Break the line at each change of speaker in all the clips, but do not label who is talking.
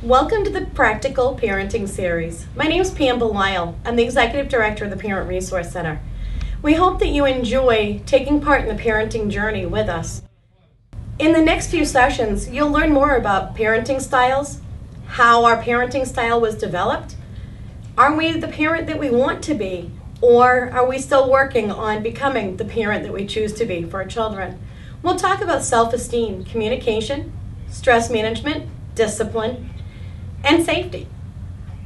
Welcome to the Practical Parenting Series. My name is Pamela Belisle. I'm the Executive Director of the Parent Resource Center. We hope that you enjoy taking part in the parenting journey with us. In the next few sessions, you'll learn more about parenting styles, how our parenting style was developed. Are we the parent that we want to be, or are we still working on becoming the parent that we choose to be for our children? We'll talk about self-esteem, communication, stress management, discipline, and safety.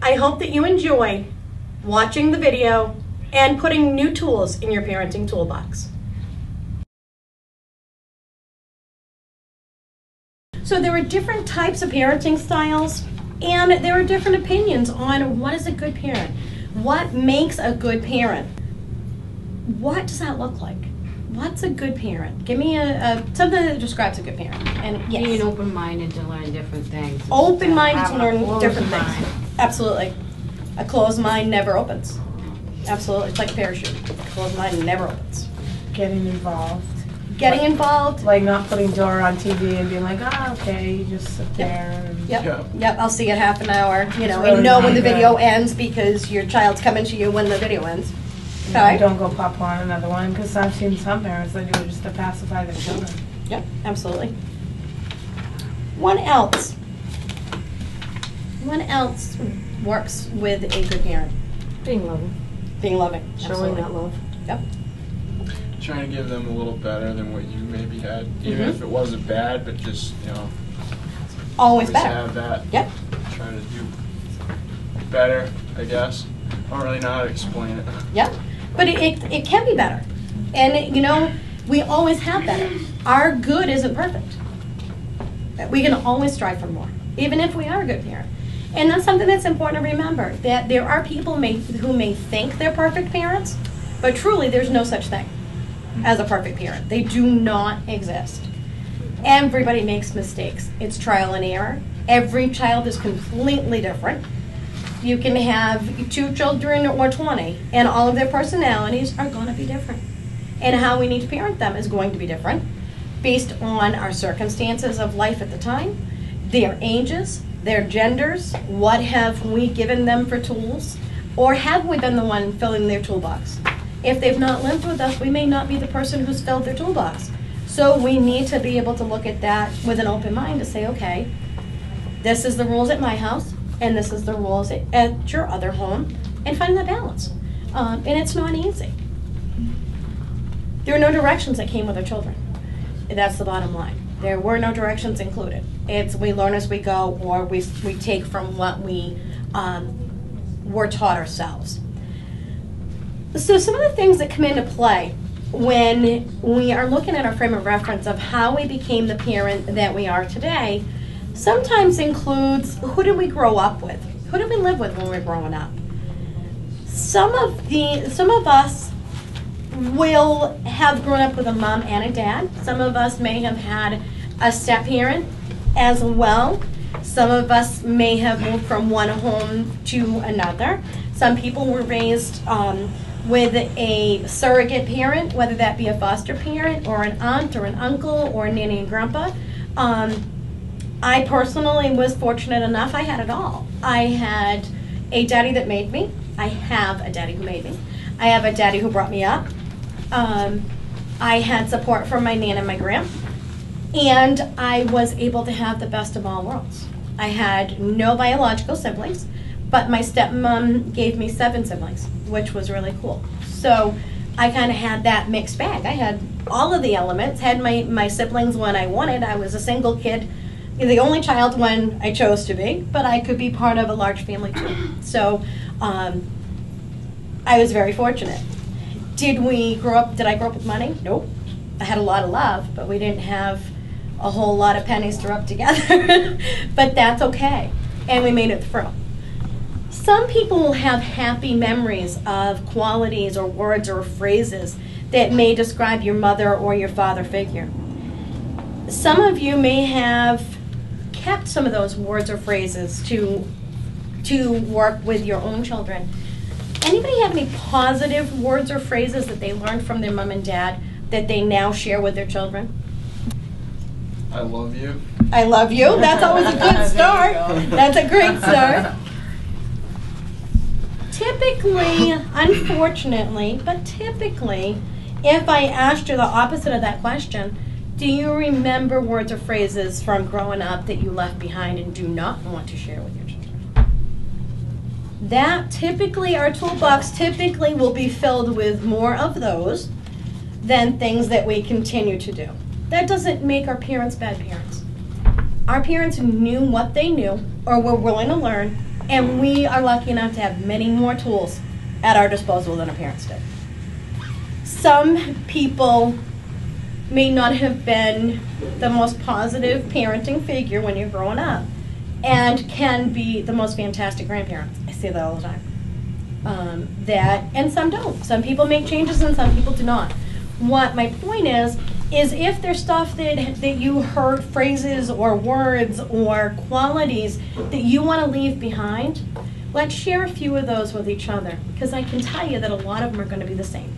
I hope that you enjoy watching the video and putting new tools in your parenting toolbox. So there are different types of parenting styles, and there are different opinions on what is a good parent. What makes a good parent? What does that look like? What's a good parent? Give me something that describes a good parent. And yes.
Being open-minded to learn different things.
Open-minded to learn different things. Absolutely. A closed mind never opens. Absolutely. It's like a parachute. A closed mind never opens.
Getting involved.
Getting involved.
Like not putting Dora on TV and being like, okay, you just sit there. And
Yep, I'll see it half an hour. You know,
really
and know when the
good.
video ends because your child's coming to you when the video ends. Okay.
Don't go pop on another one, because I've seen some parents that do it just to pacify their children.
Yep, absolutely. What else? What else works with a good parent?
Being loving.
Being loving.
Showing
Absolutely.
that love.
Yep.
Trying to give them a little better than what you maybe had, even if it wasn't bad, but just, you know,
Always better.
have that.
Yep.
Try to do better, I guess. I don't really know how to explain it.
Yep. But it can be better. And, you know, we always have better. Our good isn't perfect. We can always strive for more, even if we are a good parent. And that's something that's important to remember, that there are people who may think they're perfect parents, but truly there's no such thing as a perfect parent. They do not exist. Everybody makes mistakes. It's trial and error. Every child is completely different. You can have 2 children or 20, and all of their personalities are going to be different. And how we need to parent them is going to be different based on our circumstances of life at the time, their ages, their genders, what have we given them for tools, or have we been the one filling their toolbox? If they've not lived with us, we may not be the person who's filled their toolbox. So we need to be able to look at that with an open mind to say, okay, this is the rules at my house, and this is the rules at your other home, and find that balance. And it's not easy. There are no directions that came with our children. That's the bottom line. There were no directions included. It's we learn as we go, or we take from what we were taught ourselves. So some of the things that come into play when we are looking at our frame of reference of how we became the parent that we are today sometimes includes who did we grow up with? Who did we live with when we were growing up? Some of us will have grown up with a mom and a dad. Some of us may have had a step-parent as well. Some of us may have moved from one home to another. Some people were raised with a surrogate parent, whether that be a foster parent or an aunt or an uncle or a nanny and grandpa. I personally was fortunate enough, I had it all. I had a daddy that made me. I have a daddy who made me. I have a daddy who brought me up. I had support from my nan and my gram. And I was able to have the best of all worlds. I had no biological siblings, but my stepmom gave me 7 siblings, which was really cool. So I kind of had that mixed bag. I had all of the elements, had my siblings when I wanted. I was a single kid, the only child when I chose to be, but I could be part of a large family too. So I was very fortunate. Did I grow up with money? Nope. I had a lot of love, but we didn't have a whole lot of pennies to rub together. But that's okay. And we made it through. Some people will have happy memories of qualities or words or phrases that may describe your mother or your father figure. Some of you may have kept some of those words or phrases to work with your own children. Anybody have any positive words or phrases that they learned from their mom and dad that they now share with their children?
I love you.
I love you. That's always a good start. That's a great start. Typically, unfortunately, but typically, if I asked you the opposite of that question, do you remember words or phrases from growing up that you left behind and do not want to share with your children? That typically, our toolbox typically will be filled with more of those than things that we continue to do. That doesn't make our parents bad parents. Our parents knew what they knew or were willing to learn, and we are lucky enough to have many more tools at our disposal than our parents did. Some people may not have been the most positive parenting figure when you're growing up and can be the most fantastic grandparents. I say that all the time. And some don't. Some people make changes and some people do not. What my point is if there's stuff that you heard, phrases or words or qualities that you want to leave behind, let's share a few of those with each other, because I can tell you that a lot of them are going to be the same.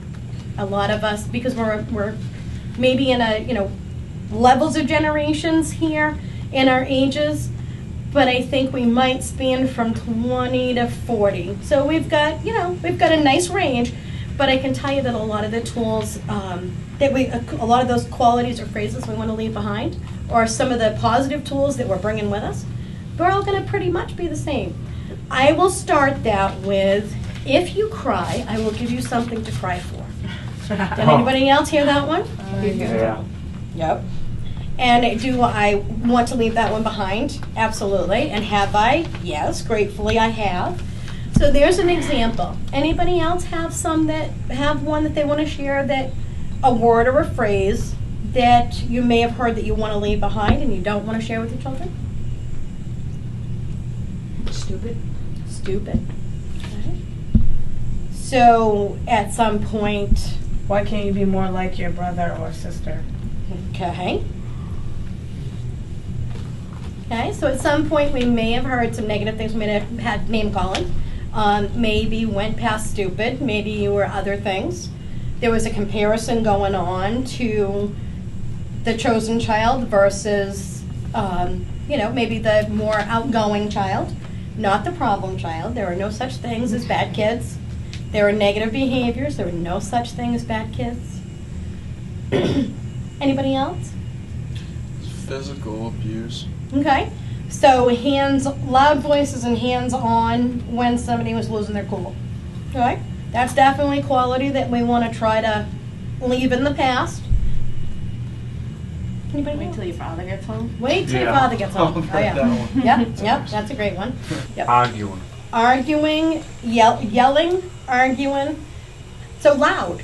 A lot of us, because we're maybe in levels of generations here in our ages, but I think we might span from 20 to 40. So we've got a nice range, but I can tell you that a lot of the tools a lot of those qualities or phrases we want to leave behind, or some of the positive tools that we're bringing with us, they're all going to pretty much be the same. I will start that with, if you cry, I will give you something to cry for. Did anybody else hear that one?
Yeah.
Yep. And do I want to leave that one behind? Absolutely. And have I? Yes, gratefully I have. So there's an example. Anybody else have one that they want to share, that a word or a phrase that you may have heard that you want to leave behind and you don't want to share with your children?
Stupid.
Stupid. Okay. So at some point,
Why can't you be more like your brother or sister?
okay. Okay, so at some point we may have heard some negative things. We may have had name calling. Maybe went past stupid. Maybe you were other things. There was a comparison going on to the chosen child versus, maybe the more outgoing child, not the problem child. There are no such things as bad kids. There are negative behaviors. There are no such thing as bad kids. Anybody else?
Physical abuse.
Okay. So loud voices and hands on when somebody was losing their cool. Okay. That's definitely a quality that we want to try to leave in the past. Anybody
Wait
else?
till your father gets home.
Wait till your
Yeah.
father gets home. Oh, yeah.
That one.
Yep, that's a great one. Yep.
Arguing.
Yelling, arguing. So loud.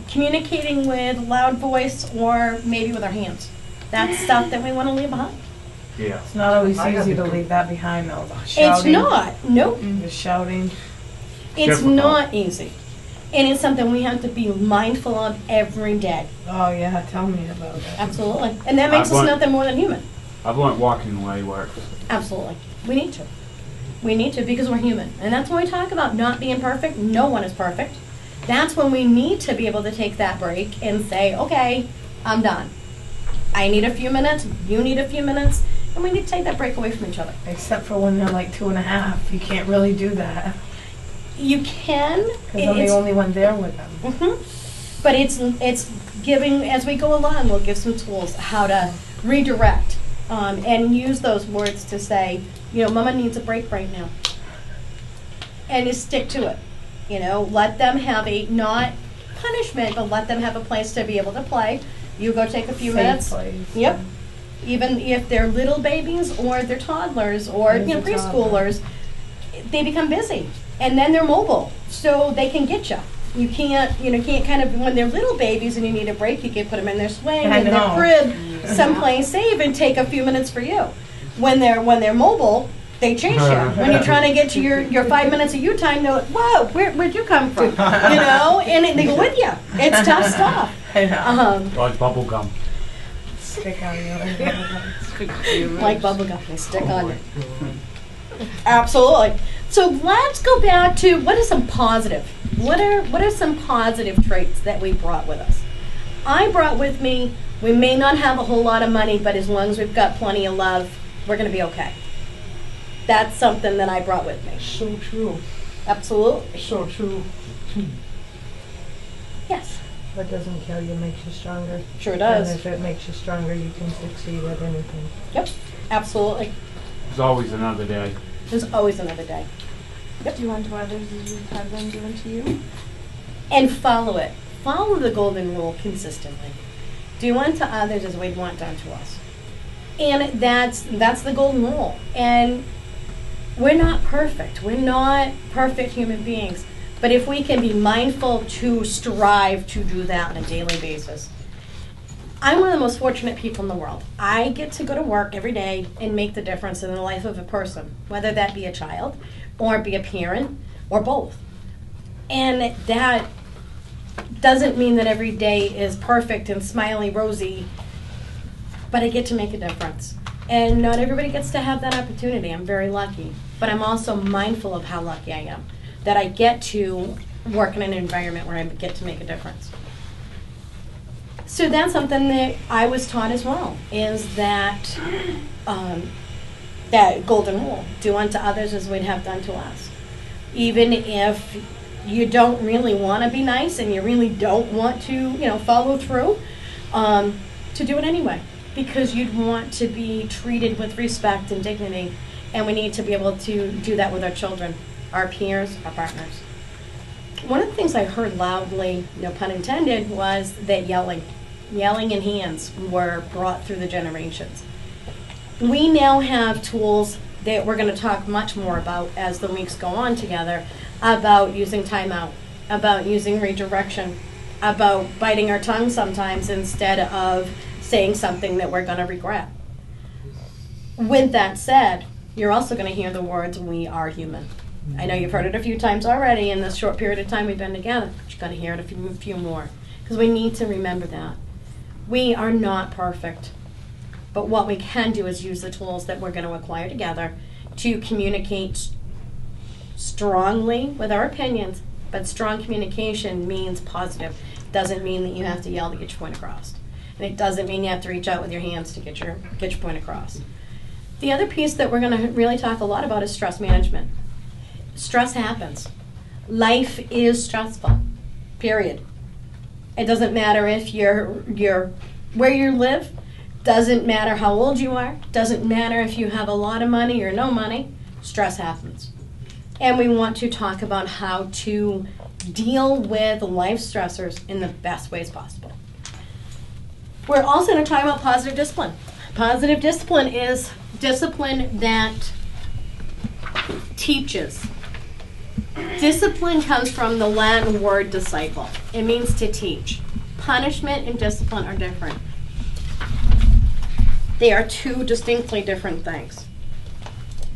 Communicating with loud voice or maybe with our hands. That's stuff that we want to leave behind.
Yeah.
It's not always easy to leave that behind though. Shouting,
It's not. Nope.
Just shouting.
It's
Difficult.
not easy. And it's something we have to be mindful of every day.
Oh yeah, tell me about that.
Absolutely. And that makes us nothing more than human.
I've learned walking away works.
Absolutely. We need to. We need to, because we're human. And that's when we talk about not being perfect. No one is perfect. That's when we need to be able to take that break and say, okay, I'm done. I need a few minutes. You need a few minutes. And we need to take that break away from each other.
Except for when they're like 2.5, you can't really do that
You can.
because I'm the only one there with them.
But it's giving, as we go along, we'll give some tools how to redirect and use those words to say, Mama needs a break right now. And you stick to it. Let them have not punishment, but let them have a place to be able to play. You go take a few minutes.
Place.
Yep. Even if they're little babies or they're toddlers or preschoolers, they become busy. And then they're mobile, so they can get you. You can't kind of, when they're little babies and you need a break, you can put them in their swing, in their crib, someplace safe, and take a few minutes for you. When they're mobile, they chase you. When you're trying to get to your 5 minutes of you time, they're like, whoa, where'd you come from? And they go with you. It's tough stuff.
I know.
Like bubble gum.
Stick on you.
Like bubble gum, they stick on you. Absolutely. So let's go back to what are some positive? What are some positive traits that we brought with us? I brought with me We may not have a whole lot of money, but as long as we've got plenty of love, we're going to be okay. That's something that I brought with me.
So true.
Absolutely.
So true.
Yes.
What doesn't kill you makes you stronger.
Sure does.
And if it makes you stronger, you can succeed at anything.
Yep. Absolutely.
There's always another day.
There's always another day.
Do unto others as you've had them do unto you.
And follow it. Follow the golden rule consistently. Do unto others as we'd want done to us. And that's the golden rule. And we're not perfect. We're not perfect human beings. But if we can be mindful to strive to do that on a daily basis. I'm one of the most fortunate people in the world. I get to go to work every day and make the difference in the life of a person, whether that be a child or be a parent or both. And that doesn't mean that every day is perfect and smiley, rosy, but I get to make a difference. And not everybody gets to have that opportunity. I'm very lucky. But I'm also mindful of how lucky I am, that I get to work in an environment where I get to make a difference. So that's something that I was taught as well, is that that golden rule, do unto others as we'd have done to us. Even if you don't really want to be nice and you really don't want to, follow through, to do it anyway, because you'd want to be treated with respect and dignity, and we need to be able to do that with our children, our peers, our partners. One of the things I heard loudly, no pun intended, was that yelling and hands were brought through the generations. We now have tools that we're going to talk much more about as the weeks go on together, about using timeout, about using redirection, about biting our tongue sometimes instead of saying something that we're going to regret. With that said, you're also going to hear the words, we are human. I know you've heard it a few times already in this short period of time we've been together, but you're going to hear it a few more, because we need to remember that. We are not perfect, but what we can do is use the tools that we're going to acquire together to communicate strongly with our opinions, but strong communication means positive. It doesn't mean that you have to yell to get your point across. And it doesn't mean you have to reach out with your hands to get your point across. The other piece that we're going to really talk a lot about is stress management. Stress happens. Life is stressful, period. It doesn't matter if you're where you live, doesn't matter how old you are, doesn't matter if you have a lot of money or no money, stress happens. And we want to talk about how to deal with life stressors in the best ways possible. We're also going to talk about positive discipline. Positive discipline is discipline that teaches. Discipline comes from the Latin word disciple. It means to teach. Punishment and discipline are different. They are two distinctly different things.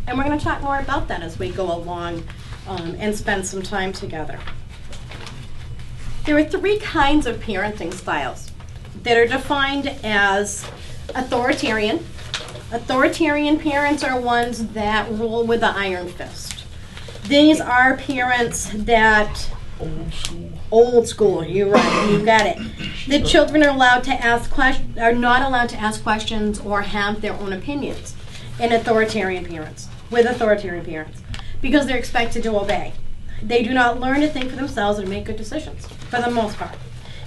And we're going to talk more about that as we go along and spend some time together. There are three kinds of parenting styles that are defined as authoritarian. Authoritarian parents are ones that rule with the iron fist. These are parents that old school. You're right. You got it. The children are not allowed to ask questions or have their own opinions with authoritarian parents, because they're expected to obey. They do not learn to think for themselves and make good decisions, for the most part.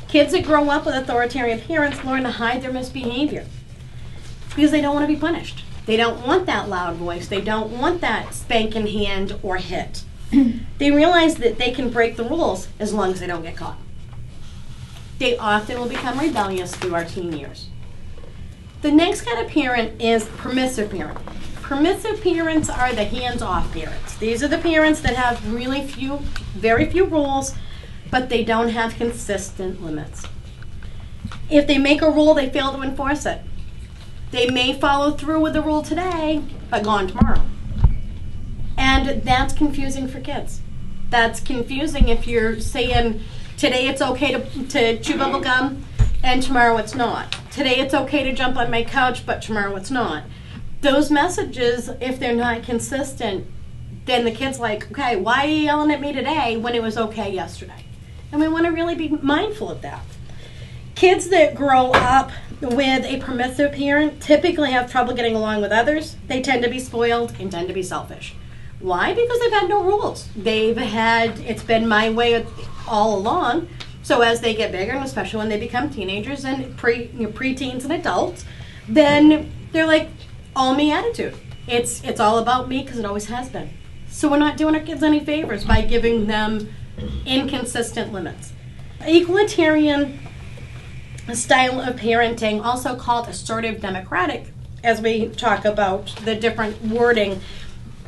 Kids that grow up with authoritarian parents learn to hide their misbehavior because they don't want to be punished. They don't want that loud voice. They don't want that spanking hand or hit. They realize that they can break the rules as long as they don't get caught. They often will become rebellious through our teen years. The next kind of parent is permissive parent. Permissive parents are the hands-off parents. These are the parents that have very few rules, but they don't have consistent limits. If they make a rule, they fail to enforce it. They may follow through with the rule today, but gone tomorrow. And that's confusing for kids. That's confusing if you're saying today it's okay to chew bubble gum and tomorrow it's not. Today it's okay to jump on my couch, but tomorrow it's not. Those messages, if they're not consistent, then the kid's like, okay, why are you yelling at me today when it was okay yesterday? And we want to really be mindful of that. Kids that grow up with a permissive parent typically have trouble getting along with others. They tend to be spoiled and tend to be selfish. Why? Because they've had no rules. It's been my way all along. So as they get bigger, and especially when they become teenagers and preteens and adults, then they're like, all me attitude. It's all about me because it always has been. So we're not doing our kids any favors by giving them inconsistent limits. Equalitarian style of parenting, also called assertive democratic, as we talk about the different wording,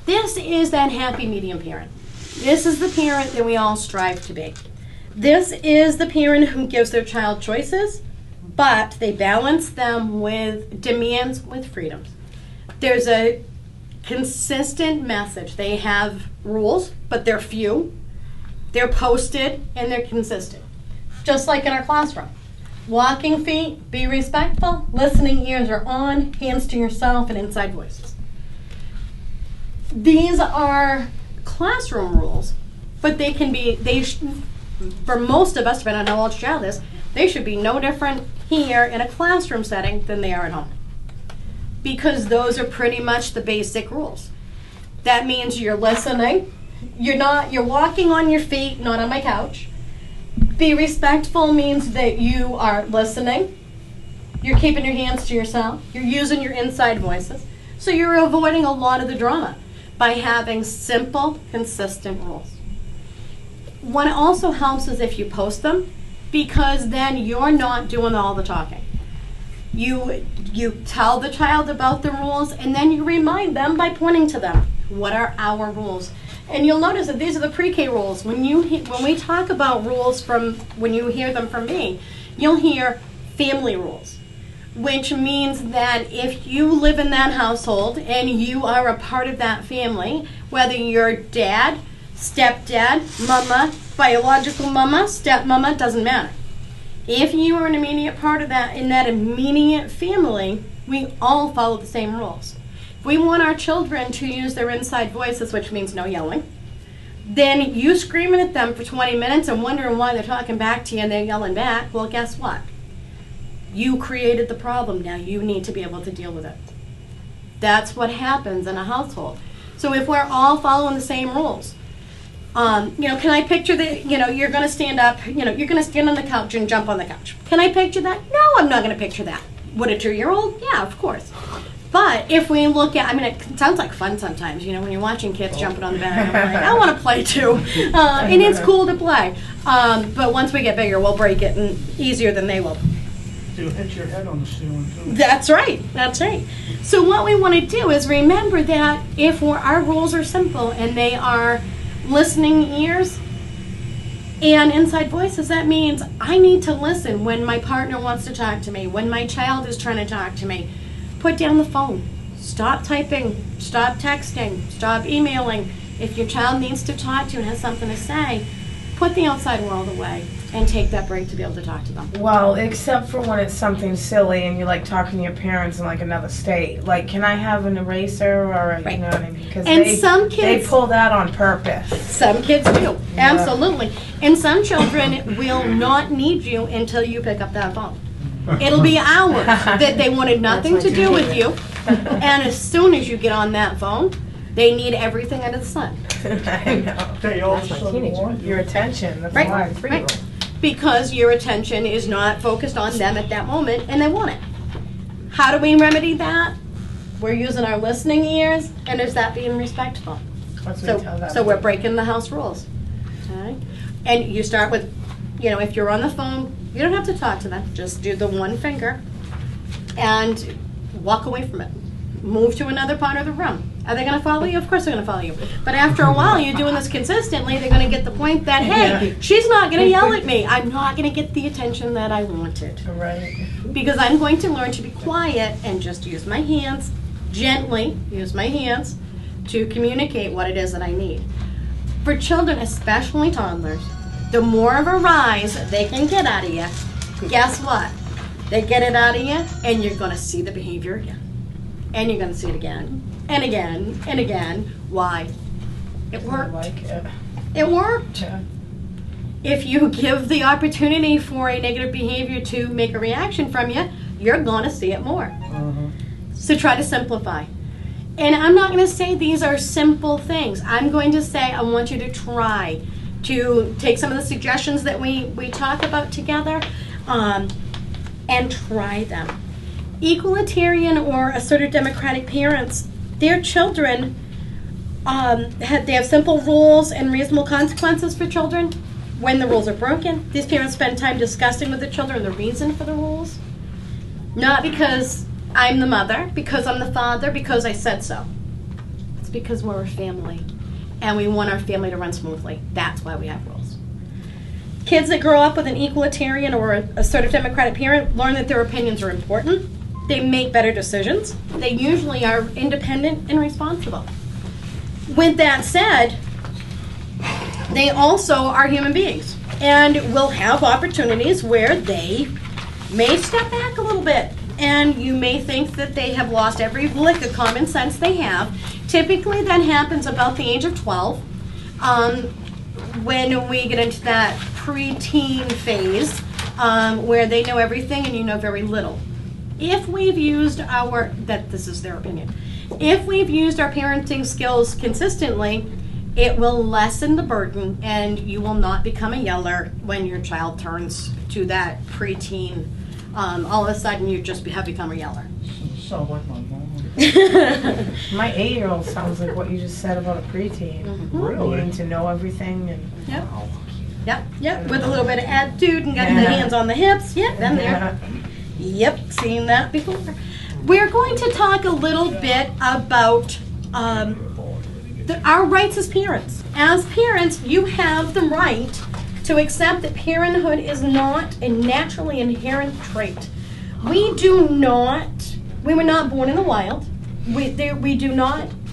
this is that happy medium parent. This is the parent that we all strive to be. This is the parent who gives their child choices, but they balance them with demands with freedoms. There's a consistent message. They have rules, but they're few. They're posted and they're consistent. Just like in our classroom. Walking feet, be respectful, listening ears are on, hands to yourself, and inside voices. These are classroom rules, but they can be, for most of us, depending on how old your child is, they should be no different here in a classroom setting than they are at home. Because those are pretty much the basic rules. That means you're listening, you're walking on your feet, not on my couch. Be respectful means that you are listening, you're keeping your hands to yourself, you're using your inside voices. So you're avoiding a lot of the drama by having simple, consistent rules. What also helps is if you post them, because then you're not doing all the talking. You tell the child about the rules, and then you remind them by pointing to them. What are our rules? And you'll notice that these are the pre-K rules. When we talk about rules when you hear them from me, you'll hear family rules, which means that if you live in that household and you are a part of that family, whether you're dad, stepdad, mama, biological mama, stepmama, doesn't matter. If you are an immediate part of that, in that immediate family, we all follow the same rules. If we want our children to use their inside voices, which means no yelling, then you screaming at them for 20 minutes and wondering why they're talking back to you and they're yelling back, well, guess what? You created the problem. Now you need to be able to deal with it. That's what happens in a household. So if we're all following the same rules, can I picture that, you're going to stand up, you're going to stand on the couch and jump on the couch. Can I picture that? No, I'm not going to picture that. Would a 2-year-old? Yeah, of course. But if we look at, it sounds like fun sometimes, when you're watching kids jumping on the bed, I'm like, I want to play too. And it's cool to play. But once we get bigger, we'll break it and easier than they will.
You'll hit your head on the ceiling too.
That's right. That's right. So what we want to do is remember that if our rules are simple and they are listening ears and inside voices, that means I need to listen when my partner wants to talk to me, when my child is trying to talk to me. Put down the phone. Stop typing. Stop texting. Stop emailing. If your child needs to talk to you and has something to say, put the outside world away and take that break to be able to talk to them.
Well, except for when it's something silly and you're like talking to your parents in like another state. Like, can I have an eraser or
Right.
you know what I mean? Because
some kids,
they pull that on purpose.
Some kids do, absolutely. And some children will not need you until you pick up that phone. It'll be hours that they wanted nothing to do with you, and as soon as you get on that phone, they need everything under the sun.
I know.
They all
That's my
sort of
teenager.
want
Your attention. That's
Right,
why.
right. Because your attention is not focused on them at that moment, and they want it. How do we remedy that? We're using our listening ears, and is that being respectful?
That's what we tell them.
So we're breaking the house rules. Okay? And you start with, if you're on the phone, you don't have to talk to them. Just do the one finger and walk away from it. Move to another part of the room. Are they going to follow you? Of course they're going to follow you. But after a while, you're doing this consistently, they're going to get the point that, hey, she's not going to yell at me. I'm not going to get the attention that I wanted.
Right.
Because I'm going to learn to be quiet and just use my hands, gently use my hands to communicate what it is that I need. For children, especially toddlers, the more of a rise they can get out of you, guess what? They get it out of you, and you're going to see the behavior again. And you're going to see it again, and again, and again. Why? It
I
worked.
like it.
It worked.
Yeah.
If you give the opportunity for a negative behavior to make a reaction from you, you're going to see it more.
Uh-huh.
So try to simplify. And I'm not going to say these are simple things. I'm going to say I want you to try to take some of the suggestions that we talk about together and try them. Equalitarian or assertive democratic parents, their children, they have simple rules and reasonable consequences for children. When the rules are broken, these parents spend time discussing with the children the reason for the rules. Not because I'm the mother, because I'm the father, because I said so. It's because we're a family, and we want our family to run smoothly. That's why we have rules. Kids that grow up with an equalitarian or assertive democratic parent learn that their opinions are important. They make better decisions. They usually are independent and responsible. With that said, they also are human beings and will have opportunities where they may step back a little bit. And you may think that they have lost every lick of common sense they have. Typically that happens about the age of 12 when we get into that preteen phase where they know everything and you know very little. If we've used this is their opinion, if we've used our parenting skills consistently, it will lessen the burden and you will not become a yeller when your child turns to that preteen. All of a sudden you just have become a yeller.
Sounds like my mom.
My 8-year-old sounds like what you just said about a preteen.
Really?
Needing to know everything and
Yep. Yep, with a little bit of attitude and getting the hands on the hips. Yep, been there. Yep, seen that before. We're going to talk a little bit about our rights as parents. As parents, you have the right to accept that parenthood is not a naturally inherent trait. We were not born in the wild. We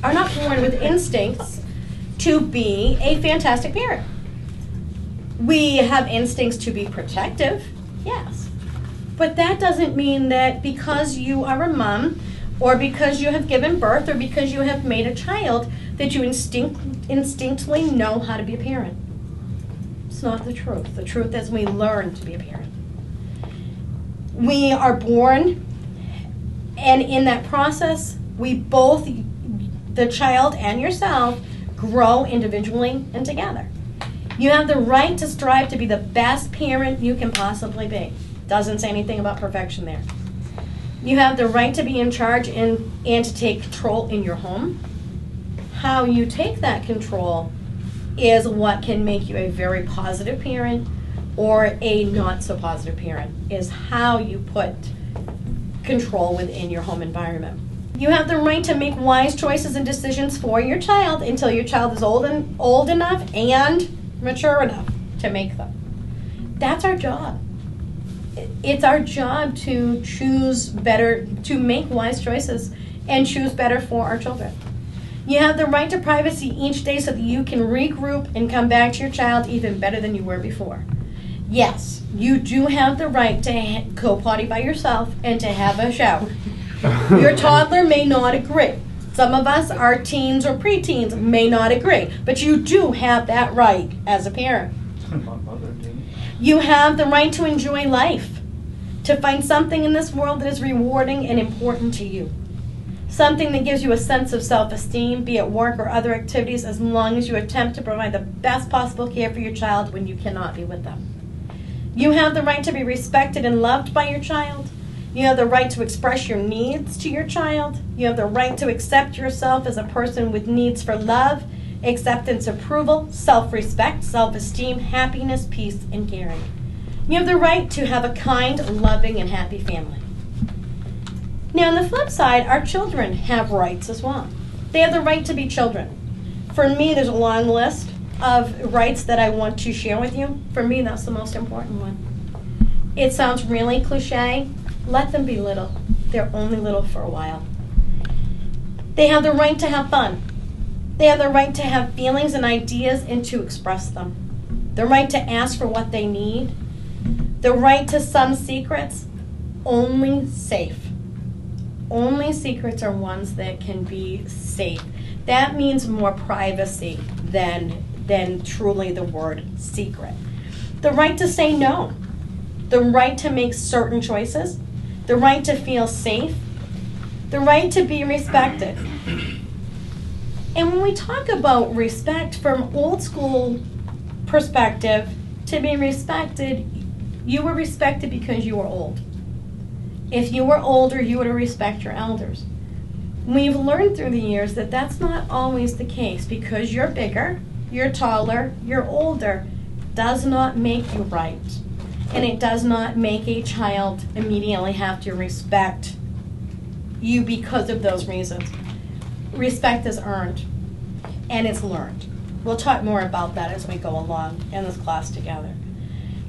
are not born with instincts to be a fantastic parent. We have instincts to be protective, yes. But that doesn't mean that because you are a mom, or because you have given birth, or because you have made a child, that you instinctively know how to be a parent. It's not the truth. The truth is we learn to be a parent. We are born, and in that process, we both, the child and yourself, grow individually and together. You have the right to strive to be the best parent you can possibly be. Doesn't say anything about perfection there. You have the right to be in charge and to take control in your home. How you take that control is what can make you a very positive parent or a not so positive parent, is how you put control within your home environment. You have the right to make wise choices and decisions for your child until your child is old enough and mature enough to make them. That's our job. It's our job to choose better, to make wise choices and choose better for our children. You have the right to privacy each day so that you can regroup and come back to your child even better than you were before. Yes, you do have the right to go potty by yourself and to have a shower. Your toddler may not agree. Some of us, our teens or preteens, may not agree, but you do have that right as a parent.
My mother did.
You have the right to enjoy life, to find something in this world that is rewarding and important to you. Something that gives you a sense of self-esteem, be it work or other activities, as long as you attempt to provide the best possible care for your child when you cannot be with them. You have the right to be respected and loved by your child. You have the right to express your needs to your child. You have the right to accept yourself as a person with needs for love, acceptance, approval, self-respect, self-esteem, happiness, peace, and caring. You have the right to have a kind, loving, and happy family. Now, on the flip side, our children have rights as well. They have the right to be children. For me, there's a long list of rights that I want to share with you. For me, that's the most important one. It sounds really cliche. Let them be little. They're only little for a while. They have the right to have fun. They have the right to have feelings and ideas and to express them. The right to ask for what they need. The right to some secrets, only safe. Only secrets are ones that can be safe. That means more privacy than truly the word secret. The right to say no. The right to make certain choices. the right to feel safe, the right to be respected. And when we talk about respect from old school perspective, to be respected, you were respected because you were old. If you were older, you were to respect your elders. We've learned through the years that that's not always the case. Because you're bigger, you're taller, you're older, does not make you right. And it does not make a child immediately have to respect you because of those reasons. Respect is earned, and it's learned. We'll talk more about that as we go along in this class together.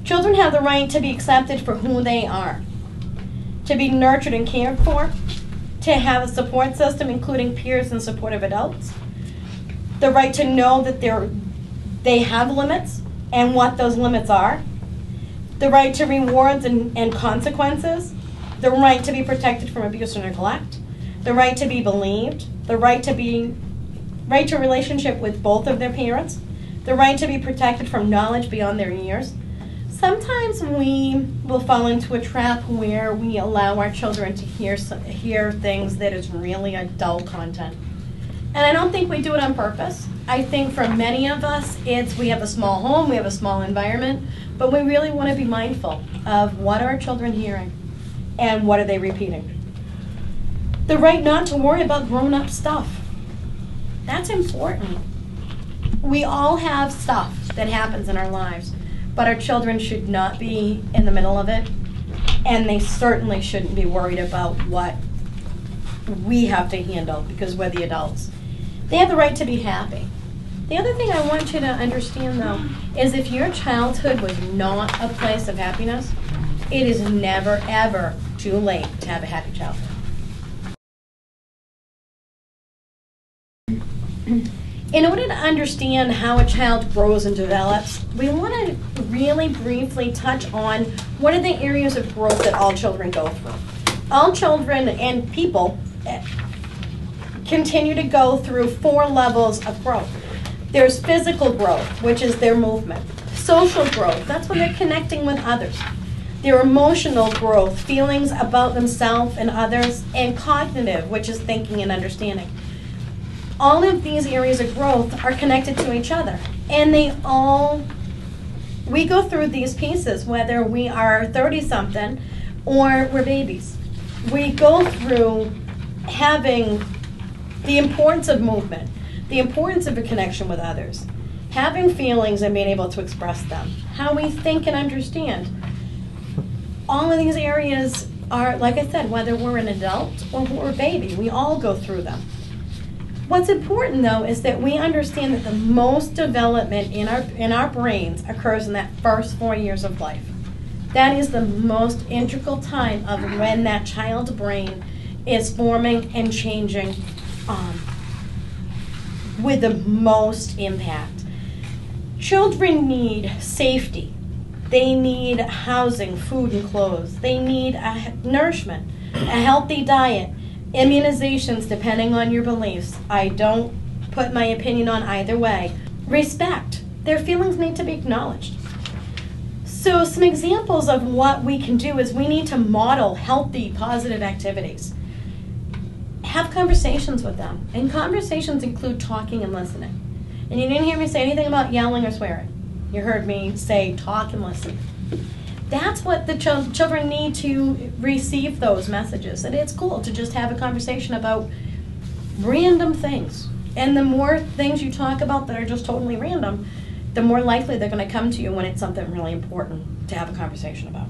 Children have the right to be accepted for who they are, to be nurtured and cared for, to have a support system, including peers and supportive adults, the right to know that they have limits and what those limits are, the right to rewards and consequences, the right to be protected from abuse or neglect, the right to be believed, the right to a relationship with both of their parents, the right to be protected from knowledge beyond their years. Sometimes we will fall into a trap where we allow our children to hear things that is really adult content. And I don't think we do it on purpose. I think for many of us, we have a small home, we have a small environment, but we really want to be mindful of what are our children hearing and what are they repeating. The right not to worry about grown-up stuff. That's important. We all have stuff that happens in our lives, but our children should not be in the middle of it, and they certainly shouldn't be worried about what we have to handle because we're the adults. They have the right to be happy. The other thing I want you to understand, though, is if your childhood was not a place of happiness, it is never, ever too late to have a happy childhood. In order to understand how a child grows and develops, we want to really briefly touch on what are the areas of growth that all children go through. All children and people continue to go through 4 levels of growth. There's physical growth, which is their movement. Social growth, that's when they're connecting with others. Their emotional growth, feelings about themselves and others, and cognitive, which is thinking and understanding. All of these areas of growth are connected to each other, and we go through these pieces, whether we are 30-something or we're babies. We go through having the importance of movement, the importance of a connection with others, having feelings and being able to express them, how we think and understand. All of these areas are, like I said, whether we're an adult or we're a baby, we all go through them. What's important, though, is that we understand that the most development in our brains occurs in that first 4 years of life. That is the most integral time of when that child's brain is forming and changing with the most impact. Children need safety. They need housing, food, and clothes. They need nourishment, a healthy diet, immunizations depending on your beliefs. I don't put my opinion on either way. Respect. Their feelings need to be acknowledged. So some examples of what we can do is we need to model healthy, positive activities. Have conversations with them. And conversations include talking and listening. And you didn't hear me say anything about yelling or swearing. You heard me say talk and listen. That's what the children need to receive those messages. And it's cool to just have a conversation about random things. And the more things you talk about that are just totally random, the more likely they're going to come to you when it's something really important to have a conversation about.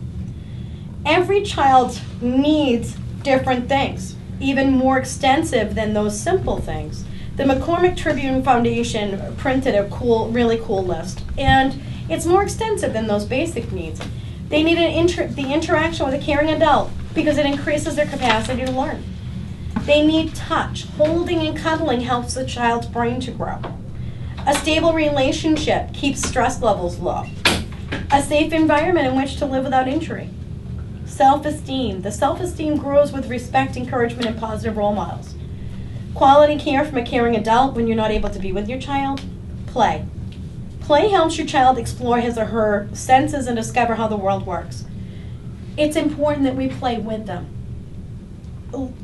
Every child needs different things, even more extensive than those simple things. The McCormick Tribune Foundation printed a really cool list, and it's more extensive than those basic needs. They need the interaction with a caring adult because it increases their capacity to learn. They need touch. Holding and cuddling helps the child's brain to grow. A stable relationship keeps stress levels low. A safe environment in which to live without injury. Self-esteem. The self-esteem grows with respect, encouragement, and positive role models. Quality care from a caring adult when you're not able to be with your child. Play. Play helps your child explore his or her senses and discover how the world works. It's important that we play with them.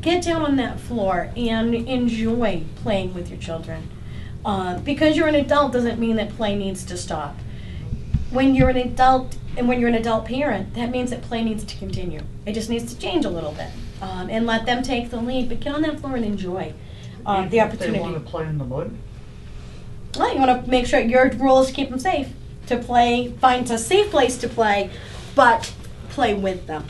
get down on that floor and enjoy playing with your children. Because you're an adult doesn't mean that play needs to stop. When you're an adult and when you're an adult parent, that means that play needs to continue. It just needs to change a little bit, and let them take the lead. But get on that floor and enjoy the opportunity.
They want to play in the mud?
Well, you want to make sure your rule is to keep them safe, to play, find a safe place to play, but play with them.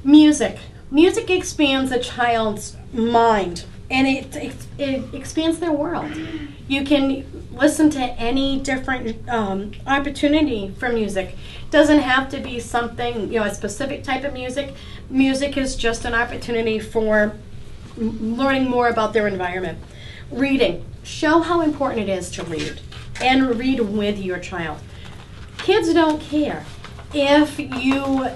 Music. Music expands a child's mind, and it expands their world. You can listen to any different opportunity for music. Doesn't have to be something, a specific type of music. Music is just an opportunity for learning more about their environment. Reading. Show how important it is to read, and read with your child. Kids don't care if you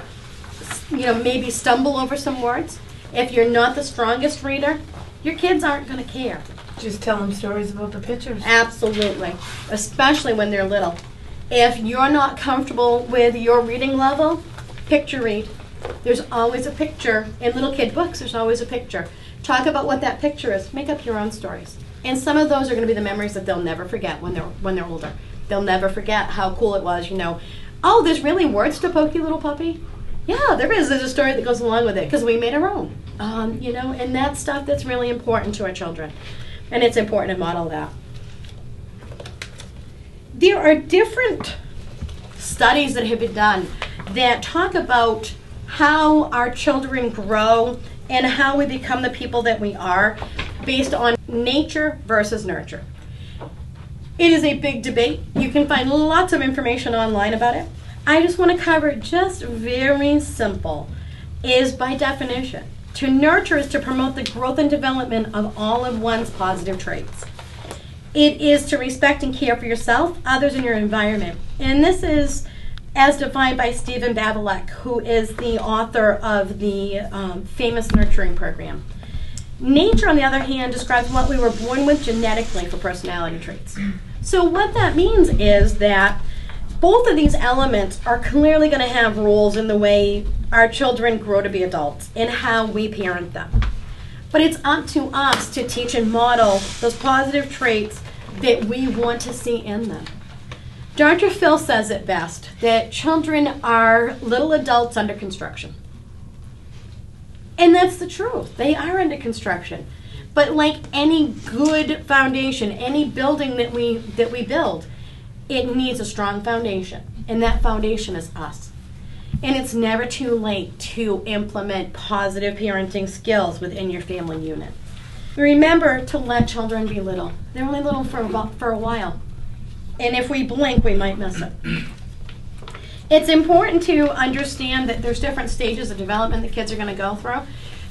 maybe stumble over some words. If you're not the strongest reader, your kids aren't going to care.
Just tell them stories about the pictures.
Absolutely, especially when they're little. If you're not comfortable with your reading level, picture read. There's always a picture. In little kid books, there's always a picture. Talk about what that picture is. Make up your own stories. And some of those are going to be the memories that they'll never forget when they're older. They'll never forget how cool it was, Oh, there's really words to Pokey Little Puppy? Yeah, there is. There's a story that goes along with it because we made our own. And that's stuff that's really important to our children. And it's important to model that. There are different studies that have been done that talk about how our children grow and how we become the people that we are based on nature versus nurture. It is a big debate. You can find lots of information online about it. I just want to cover it just very simple, is by definition. To nurture is to promote the growth and development of all of one's positive traits. It is to respect and care for yourself, others, and your environment. And this is as defined by Stephen Belisle, who is the author of the famous nurturing program. Nature, on the other hand, describes what we were born with genetically for personality traits. So what that means is that both of these elements are clearly going to have roles in the way our children grow to be adults and how we parent them. But it's up to us to teach and model those positive traits that we want to see in them. Dr. Phil says it best, that children are little adults under construction. And that's the truth. They are under construction. But like any good foundation, any building that we build, it needs a strong foundation. And that foundation is us. And it's never too late to implement positive parenting skills within your family unit. Remember to let children be little. They're only little for a while. And if we blink, we might miss it. It's important to understand that there's different stages of development that kids are going to go through.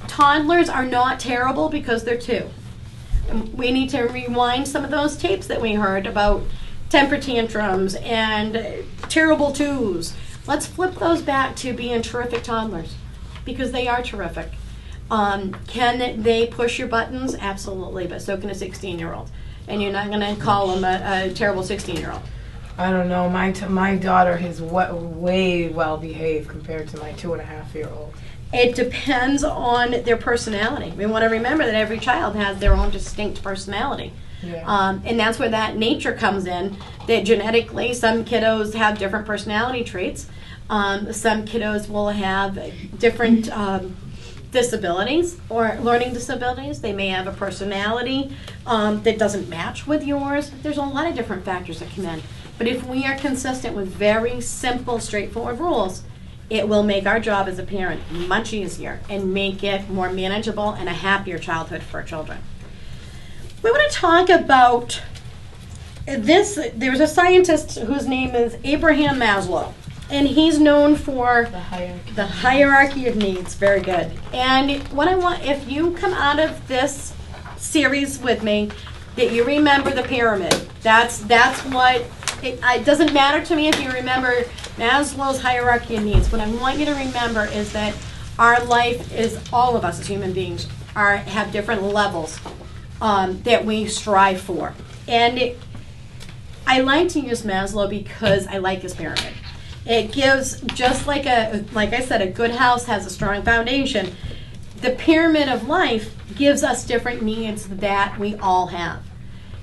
Toddlers are not terrible because they're 2. We need to rewind some of those tapes that we heard about temper tantrums and terrible 2s. Let's flip those back to being terrific toddlers, because they are terrific. Can they push your buttons? Absolutely, but so can a 16-year-old. And you're not going to call them a terrible 16-year-old.
I don't know. My daughter is way well behaved compared to my 2.5-year-old.
It depends on their personality. We want to remember that every child has their own distinct personality.
Yeah.
And that's where that nature comes in, that genetically some kiddos have different personality traits. Some kiddos will have different disabilities or learning disabilities. They may have a personality that doesn't match with yours. There's a lot of different factors that come in. But if we are consistent with very simple, straightforward rules, it will make our job as a parent much easier and make it more manageable and a happier childhood for our children. We want to talk about this. There's a scientist whose name is Abraham Maslow, and he's known for the hierarchy of needs. Very good. And what I want, if you come out of this series with me, that you remember the pyramid. That's what, it doesn't matter to me if you remember Maslow's hierarchy of needs. What I want you to remember is that our life is, all of us as human beings have different levels that we strive for. And I like to use Maslow because I like his pyramid. It gives, just like I said, a good house has a strong foundation. the pyramid of life gives us different needs that we all have.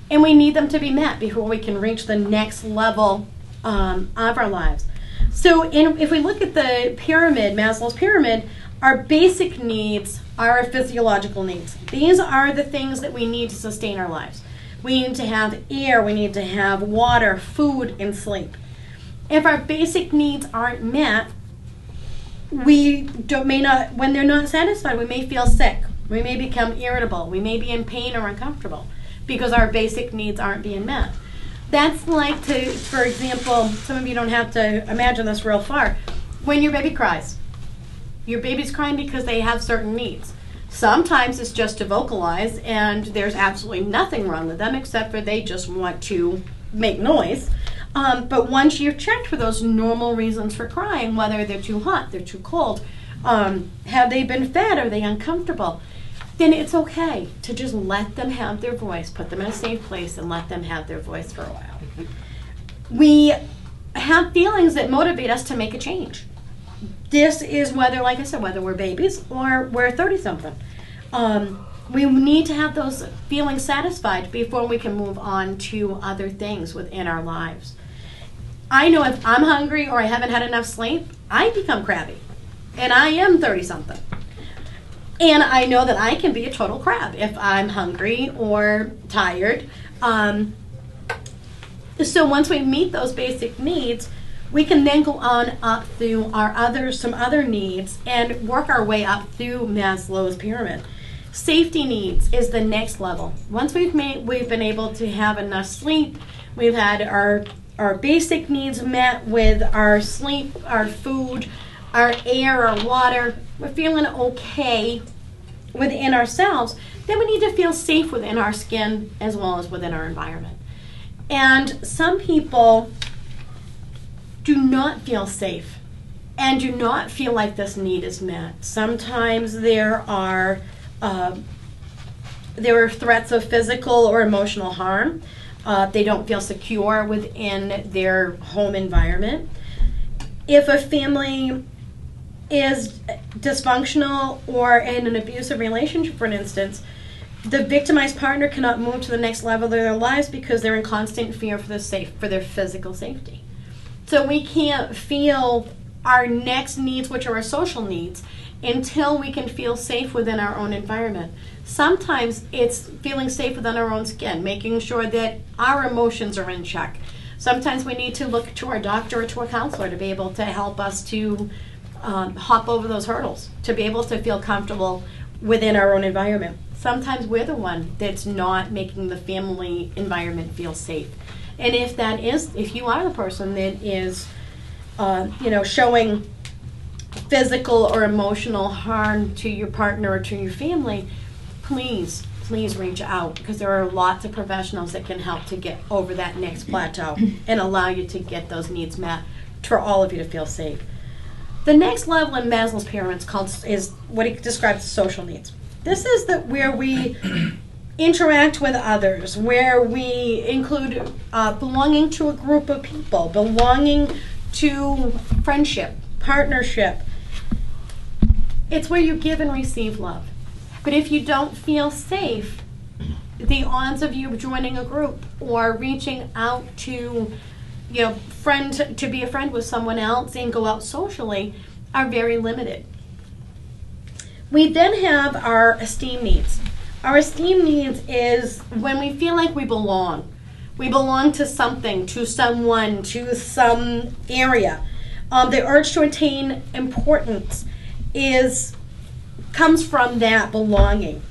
And we need them to be met before we can reach the next level of our lives. So if we look at the pyramid, Maslow's pyramid, our basic needs are our physiological needs. These are the things that we need to sustain our lives. We need to have air, we need to have water, food, and sleep. If our basic needs aren't met, when they're not satisfied, we may feel sick. We may become irritable. We may be in pain or uncomfortable because our basic needs aren't being met. That's like, for example, some of you don't have to imagine this real far. When your baby cries, your baby's crying because they have certain needs. Sometimes it's just to vocalize, and there's absolutely nothing wrong with them except for they just want to make noise. But once you've checked for those normal reasons for crying, whether they're too hot, they're too cold, have they been fed, are they uncomfortable, then it's okay to just let them have their voice, put them in a safe place, and let them have their voice for a while. We have feelings that motivate us to make a change. This is whether, like I said, whether we're babies or we're 30-something. We need to have those feelings satisfied before we can move on to other things within our lives. I know if I'm hungry or I haven't had enough sleep, I become crabby. And I am 30-something. And I know that I can be a total crab if I'm hungry or tired. So once we meet those basic needs, we can then go on up through some other needs and work our way up through Maslow's pyramid. Safety needs is the next level. Once we've been able to have enough sleep, we've had our basic needs met with our sleep, our food, our air, our water, we're feeling okay within ourselves, then we need to feel safe within our skin as well as within our environment. And some people do not feel safe and do not feel like this need is met. Sometimes there are threats of physical or emotional harm. They don't feel secure within their home environment. If a family is dysfunctional or in an abusive relationship, for instance, the victimized partner cannot move to the next level of their lives because they're in constant fear for their physical safety. So we can't feel our next needs, which are our social needs, until we can feel safe within our own environment. Sometimes it's feeling safe within our own skin, making sure that our emotions are in check. Sometimes we need to look to our doctor or to a counselor to be able to help us to hop over those hurdles, to be able to feel comfortable within our own environment. Sometimes we're the one that's not making the family environment feel safe. And if you are the person that is, showing physical or emotional harm to your partner or to your family, please reach out, because there are lots of professionals that can help to get over that next plateau and allow you to get those needs met for all of you to feel safe. The next level in Maslow's pyramid is what he describes as social needs. This is where we interact with others, where we include belonging to a group of people, belonging to friendship, partnership. It's where you give and receive love. But if you don't feel safe, the odds of you joining a group or reaching out to be a friend with someone else and go out socially are very limited. We then have our esteem needs. Our esteem needs is when we feel like we belong. We belong to something, to someone, to some area. The urge to attain importance comes from that belonging.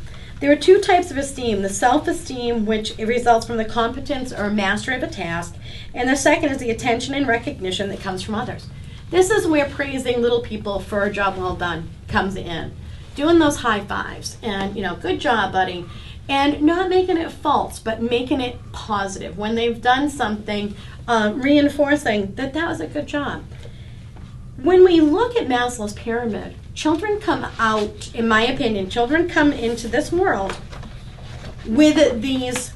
There are two types of esteem: the self-esteem, which results from the competence or mastery of a task, and the second is the attention and recognition that comes from others. This is where praising little people for a job well done comes in. Doing those high fives and, good job, buddy, and not making it false, but making it positive. When they've done something, reinforcing that was a good job. When we look at Maslow's pyramid, children come out, in my opinion, children come into this world with these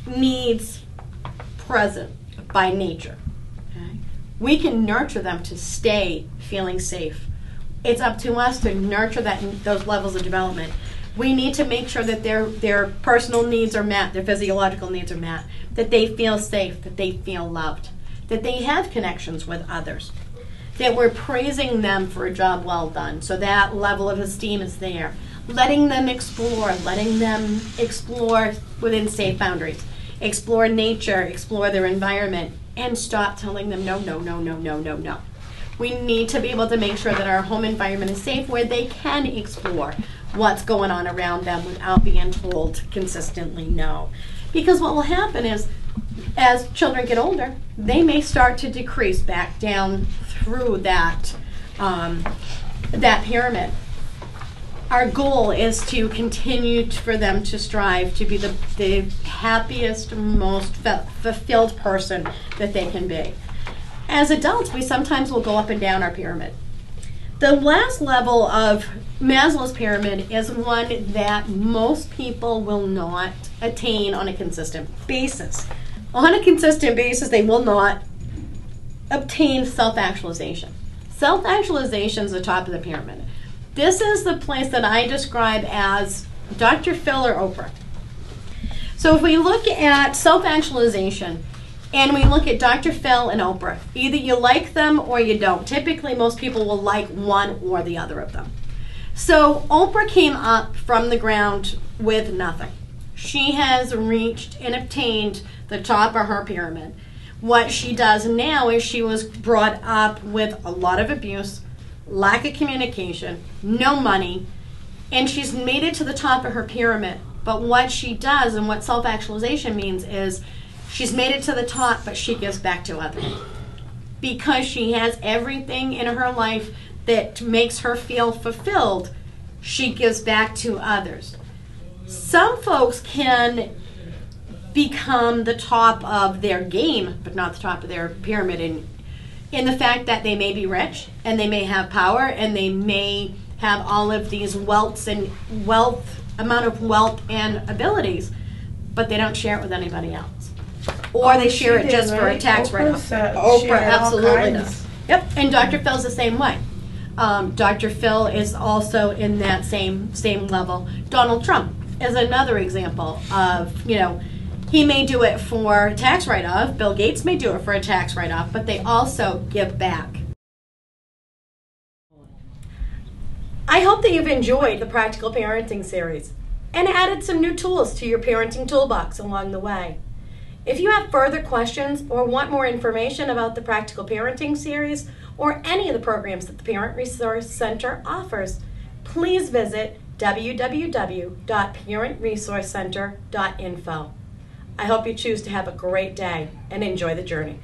needs present by nature. Okay? We can nurture them to stay feeling safe. It's up to us to nurture those levels of development. We need to make sure that their personal needs are met, their physiological needs are met, that they feel safe, that they feel loved, that they have connections with others, that we're praising them for a job well done, so that level of esteem is there. Letting them explore within safe boundaries, explore nature, explore their environment, and stop telling them no, no, no, no, no, no, no. We need to be able to make sure that our home environment is safe where they can explore what's going on around them without being told consistently no. Because what will happen is, as children get older, they may start to decrease back down through that pyramid. Our goal is to continue for them to strive to be the happiest, most fulfilled person that they can be. As adults, we sometimes will go up and down our pyramid. The last level of Maslow's pyramid is one that most people will not attain on a consistent basis. On a consistent basis, they will not obtain self-actualization. Self-actualization is the top of the pyramid. This is the place that I describe as Dr. Phil or Oprah. So if we look at self-actualization and we look at Dr. Phil and Oprah, either you like them or you don't. Typically, most people will like one or the other of them. So Oprah came up from the ground with nothing. She has reached and obtained the top of her pyramid. What she does now is she was brought up with a lot of abuse, lack of communication, no money, and she's made it to the top of her pyramid. But what she does and what self-actualization means is she's made it to the top, but she gives back to others. Because she has everything in her life that makes her feel fulfilled, she gives back to others. Some folks can become the top of their game, but not the top of their pyramid in the fact that they may be rich and they may have power and they may have all of these amount of wealth and abilities, but they don't share it with anybody else. Or they share it just for a tax write-off. Oprah absolutely does. Yep, and Dr. Phil's the same way. Dr. Phil is also in that same level. Donald Trump is another example of, he may do it for a tax write-off. Bill Gates may do it for a tax write-off, but they also give back. I hope that you've enjoyed the Practical Parenting series and added some new tools to your parenting toolbox along the way. If you have further questions or want more information about the Practical Parenting series or any of the programs that the Parent Resource Center offers, please visit www.parentresourcecenter.info. I hope you choose to have a great day and enjoy the journey.